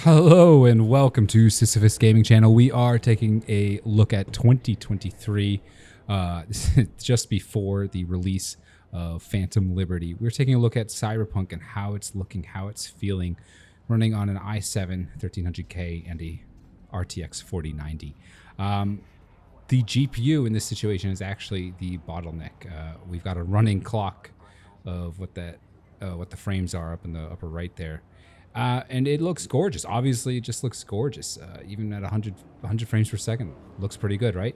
Hello and welcome to Sisyphus Gaming Channel. We are taking a look at 2023, just before the release of Phantom Liberty. We're taking a look at Cyberpunk and how it's looking, how it's feeling, running on an i7 1300K and a RTX 4090. The GPU in this situation is actually the bottleneck. We've got a running clock of what the frames are up in the upper right there. And it looks gorgeous. Obviously, it just looks gorgeous. Even at 100 frames per second, looks pretty good, right?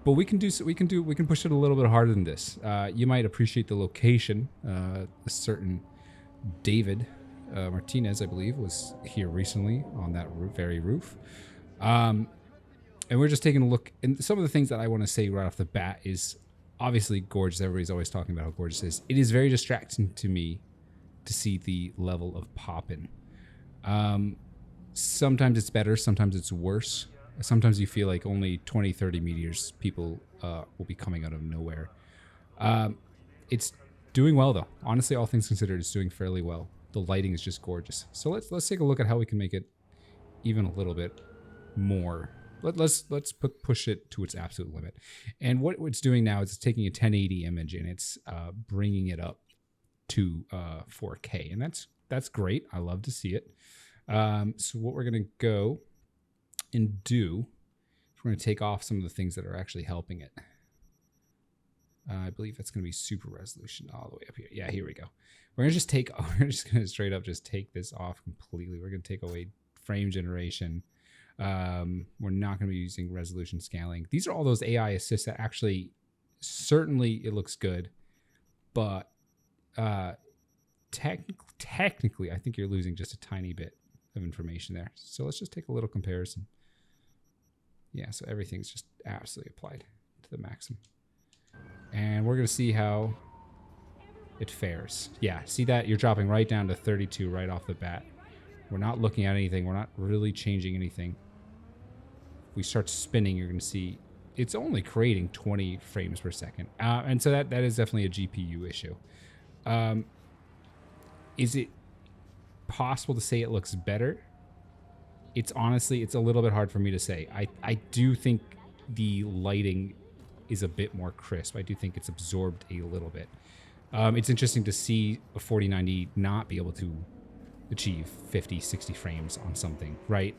But we can push it a little bit harder than this. You might appreciate the location. A certain David Martinez, I believe, was here recently on that very roof. And we're just taking a look. And some of the things that I want to say right off the bat is obviously gorgeous. Everybody's always talking about how gorgeous it is. It is very distracting to me to see the level of popping. Sometimes it's better, sometimes it's worse. Sometimes you feel like only 20, 30 meteors people will be coming out of nowhere. It's doing well though. Honestly, all things considered, it's doing fairly well. The lighting is just gorgeous. So let's take a look at how we can make it even a little bit more. Let's push it to its absolute limit. And what it's doing now is it's taking a 1080 image and it's bringing it up to 4K, and that's great. I love to see it. So what we're gonna go and do is we're gonna take off some of the things that are actually helping it. I believe that's gonna be super resolution all the way up here. Yeah, here we go. We're just gonna straight up just take this off completely. We're gonna take away frame generation. We're not gonna be using resolution scaling. These are all those AI assists that actually certainly it looks good, but technically I think you're losing just a tiny bit of information there. So let's just take a little comparison. Yeah, so everything's just absolutely applied to the maximum. And we're gonna see how it fares. Yeah, see that? You're dropping right down to 32 right off the bat. We're not looking at anything. We're not really changing anything. If we start spinning, you're gonna see it's only creating 20 frames per second. And so that is definitely a GPU issue. Is it possible to say it looks better? It's honestly, it's a little bit hard for me to say. I do think the lighting is a bit more crisp. I do think it's absorbed a little bit. It's interesting to see a 4090 not be able to achieve 50, 60 frames on something, right?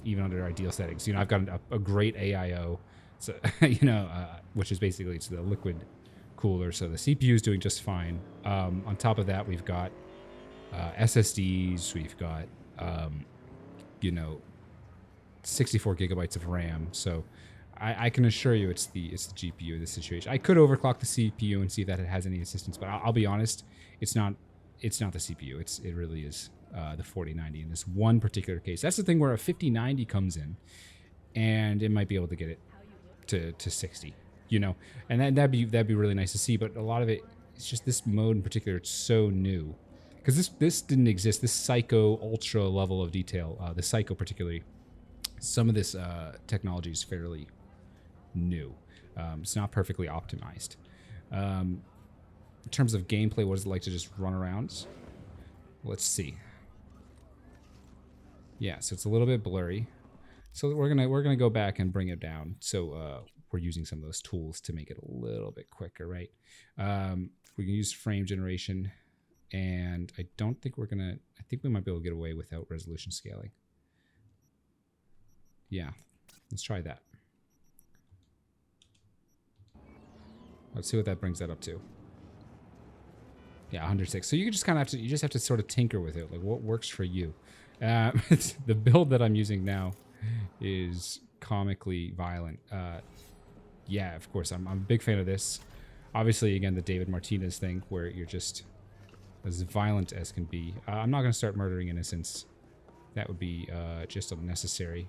Even under ideal settings. You know, I've got a great AIO, so, which is basically it's the liquid cooler, so the CPU is doing just fine. On top of that, we've got SSDs, we've got 64 gigabytes of RAM. So I can assure you it's the GPU in this situation. I could overclock the CPU and see if that it has any assistance, but I'll be honest, it's not the CPU. It really is the 4090 in this one particular case. That's the thing where a 5090 comes in, and it might be able to get it to 60. And that'd be really nice to see. But a lot of it's just this mode in particular. It's so new because this didn't exist. This Psycho ultra level of detail, the Psycho particularly, some of this technology is fairly new. It's not perfectly optimized. In terms of gameplay, what is it like to just run around? Let's see. Yeah, so it's a little bit blurry. So we're gonna go back and bring it down. So we're using some of those tools to make it a little bit quicker, right? We can use frame generation, and I think we might be able to get away without resolution scaling. Yeah, let's try that. Let's see what that brings that up to. Yeah, 106. So you just kind of have to sort of tinker with it, like what works for you. The build that I'm using now is comically violent. Yeah, of course, I'm a big fan of this. Obviously, again, the David Martinez thing, where you're just as violent as can be. I'm not going to start murdering innocents. That would be just unnecessary.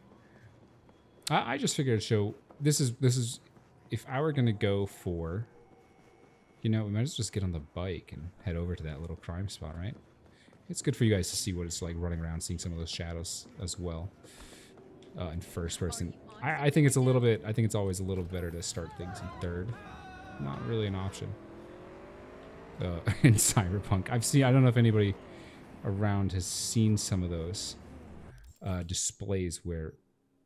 I just figured to show, this is, if I were going to go for, we might as well just get on the bike and head over to that little crime spot, right? It's good for you guys to see what it's like running around, seeing some of those shadows as well. In first person. I think it's always a little better to start things in third. Not really an option. In Cyberpunk. I don't know if anybody around has seen some of those displays where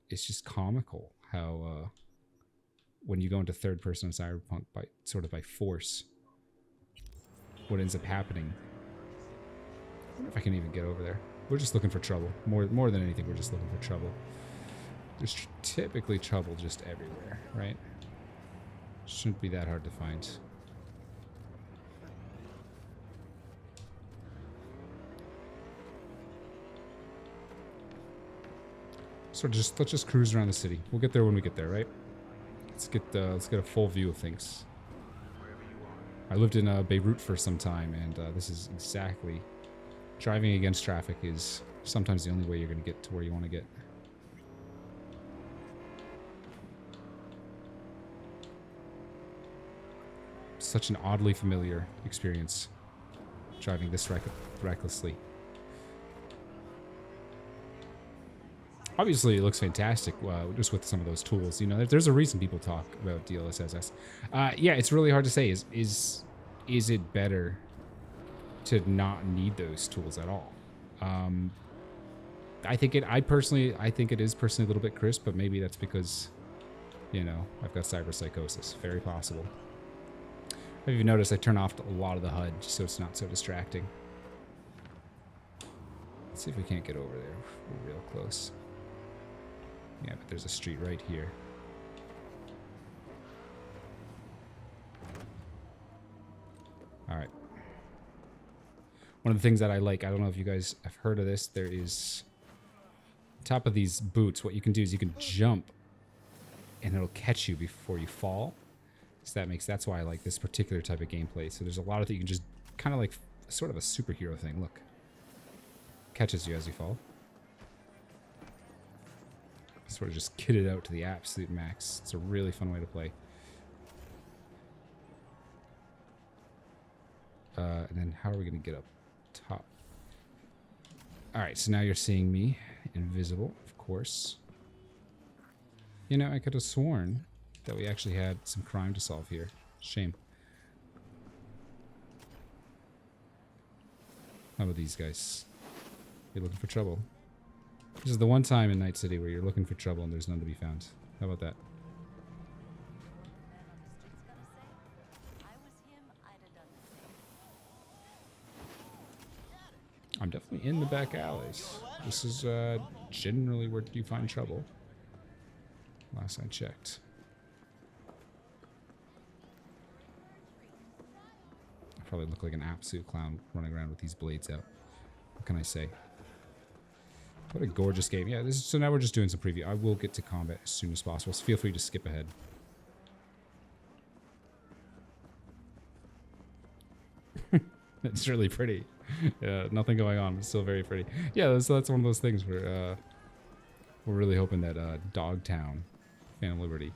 it's just comical how when you go into third person on Cyberpunk by force, what ends up happening. I wonder if I can even get over there. We're just looking for trouble. More than anything, we're just looking for trouble. There's typically trouble just everywhere, right? Shouldn't be that hard to find. So let's just cruise around the city. We'll get there when we get there, right? Let's get a full view of things. I lived in Beirut for some time, and this is exactly driving against traffic is sometimes the only way you're going to get to where you want to get. Such an oddly familiar experience driving this recklessly. Obviously, it looks fantastic just with some of those tools. You know, there's a reason people talk about DLSS. Yeah, it's really hard to say. Is it better to not need those tools at all? I think it is personally a little bit crisp, but maybe that's because, you know, I've got cyberpsychosis. Very possible. Have you noticed I turn off a lot of the HUD just so it's not so distracting? Let's see if we can't get over there. We're real close. Yeah, but there's a street right here. Alright. One of the things that I like, I don't know if you guys have heard of this, there is... top of these boots, what you can do is you can jump and it'll catch you before you fall. So that's why I like this particular type of gameplay. So there's a lot of that you can just kind of like sort of a superhero thing. Look. Catches you as you fall. Sort of just kit it out to the absolute max. It's a really fun way to play. And then how are we going to get up top? Alright, so now you're seeing me. Invisible, of course. You know, I could have sworn that we actually had some crime to solve here. Shame. How about these guys? You're looking for trouble. This is the one time in Night City where you're looking for trouble and there's none to be found. How about that? I'm definitely in the back alleys. This is generally where you find trouble. Last I checked. I probably look like an absolute clown running around with these blades out. What can I say? What a gorgeous game. Yeah, so now we're just doing some preview. I will get to combat as soon as possible, so feel free to skip ahead. It's really pretty. Yeah, nothing going on, but still very pretty. Yeah, so that's one of those things where we're really hoping that Dogtown, Phantom Liberty,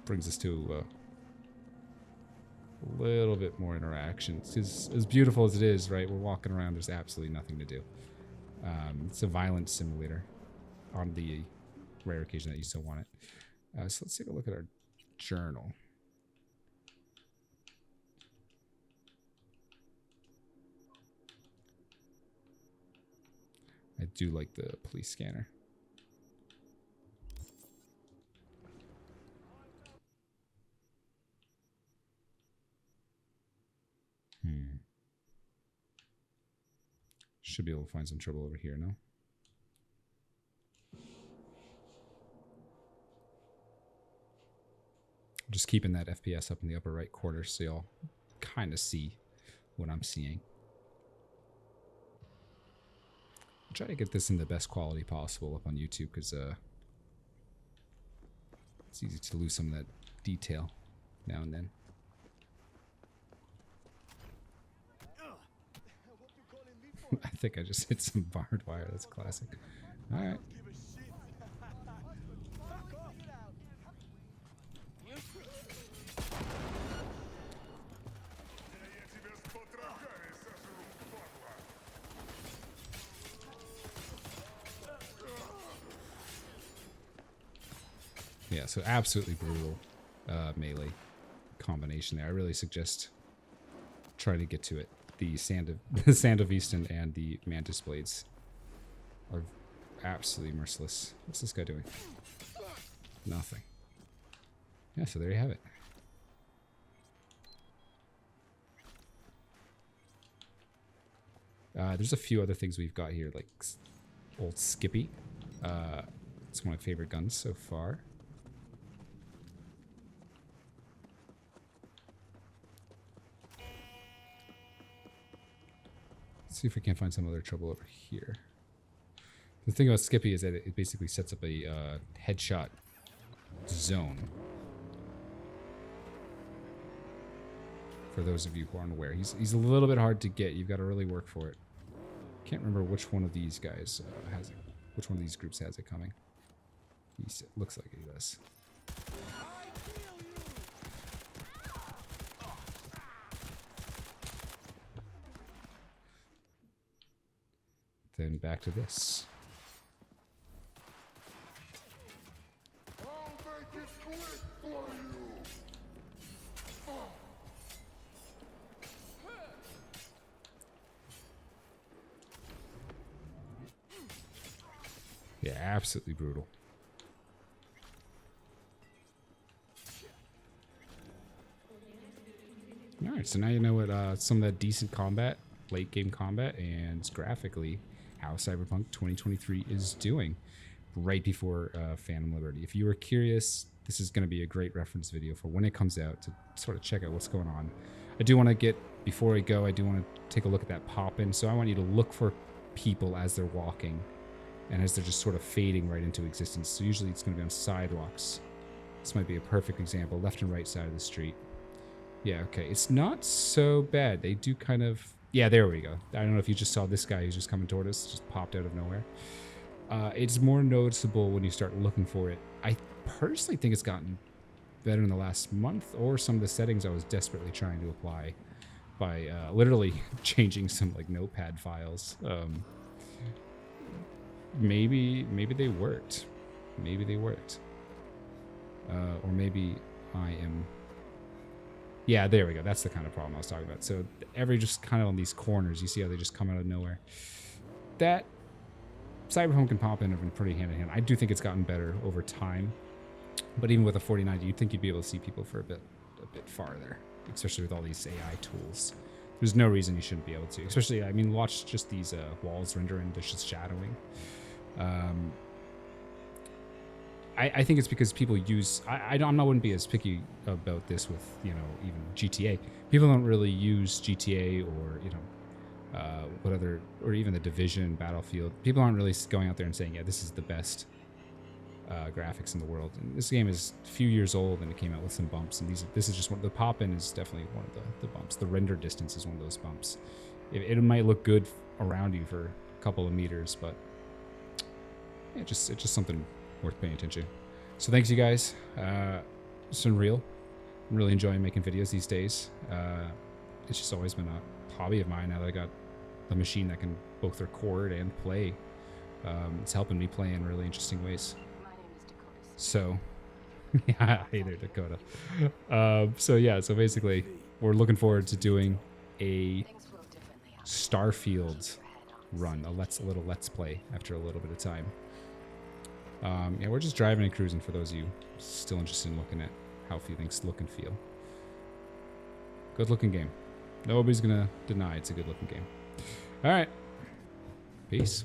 brings us to a little bit more interaction. Because as beautiful as it is, right, we're walking around, there's absolutely nothing to do. It's a violence simulator on the rare occasion that you still want it. So let's take a look at our journal. I do like the police scanner. Should be able to find some trouble over here, no? Just keeping that FPS up in the upper right corner so y'all kind of see what I'm seeing. I'll try to get this in the best quality possible up on YouTube because it's easy to lose some of that detail now and then. I think I just hit some barbed wire. That's classic. Alright. Yeah, so absolutely brutal melee combination there. I really suggest trying to get to it the Sand of the Sand of Easton and the Mantis Blades are absolutely merciless. What's this guy doing? Nothing. Yeah, so there you have it. There's a few other things we've got here, like old Skippy. It's one of my favorite guns so far. Let's see if we can find some other trouble over here. The thing about Skippy is that it basically sets up a headshot zone. For those of you who aren't aware, he's a little bit hard to get. You've got to really work for it. Can't remember which one of these guys has it. Which one of these groups has it coming? Looks like he does. Then back to this. Yeah, absolutely brutal. Alright, so now you know what some of that decent combat, late game combat, and graphically how Cyberpunk 2023 is doing right before Phantom Liberty. If you were curious, this is going to be a great reference video for when it comes out to sort of check out what's going on. I do want to get, before I go, I do want to take a look at that pop-in, so I want you to look for people as they're walking and as they're just sort of fading right into existence. So usually it's going to be on sidewalks. This might be a perfect example, left and right side of the street. Yeah, okay, it's not so bad. They do kind of, yeah, there we go. I don't know if you just saw this guy who's just coming toward us, just popped out of nowhere. It's more noticeable when you start looking for it. I personally think it's gotten better in the last month, or some of the settings I was desperately trying to apply by literally changing some like notepad files. Maybe they worked. Maybe they worked. Or maybe I am... Yeah, there we go. That's the kind of problem I was talking about. So every just kind of on these corners, you see how they just come out of nowhere. That Cyberpunk and pop in have been pretty hand in hand. I do think it's gotten better over time. But even with a 4090, you'd think you'd be able to see people for a bit farther, especially with all these AI tools. There's no reason you shouldn't be able to. Especially, I mean, watch just these walls render in, there's just shadowing. I think it's because people use... I wouldn't be as picky about this with, you know, even GTA. People don't really use GTA or, you know, what other... Or even the Division, Battlefield. People aren't really going out there and saying, yeah, this is the best graphics in the world. And this game is a few years old and it came out with some bumps. And this is just one... The pop-in is definitely one of the bumps. The render distance is one of those bumps. It might look good around you for a couple of meters, but... Yeah, it's just something worth paying attention. So thanks you guys. It's been real. I'm really enjoying making videos these days. It's just always been a hobby of mine now that I got a machine that can both record and play. It's helping me play in really interesting ways. My name is Dakota. So, yeah, hey there, Dakota. So yeah, so basically, we're looking forward to doing a Starfield run, a little let's play after a little bit of time. Yeah, we're just driving and cruising for those of you still interested in looking at how things look and feel. Good looking game. Nobody's gonna deny it's a good looking game. All right. Peace.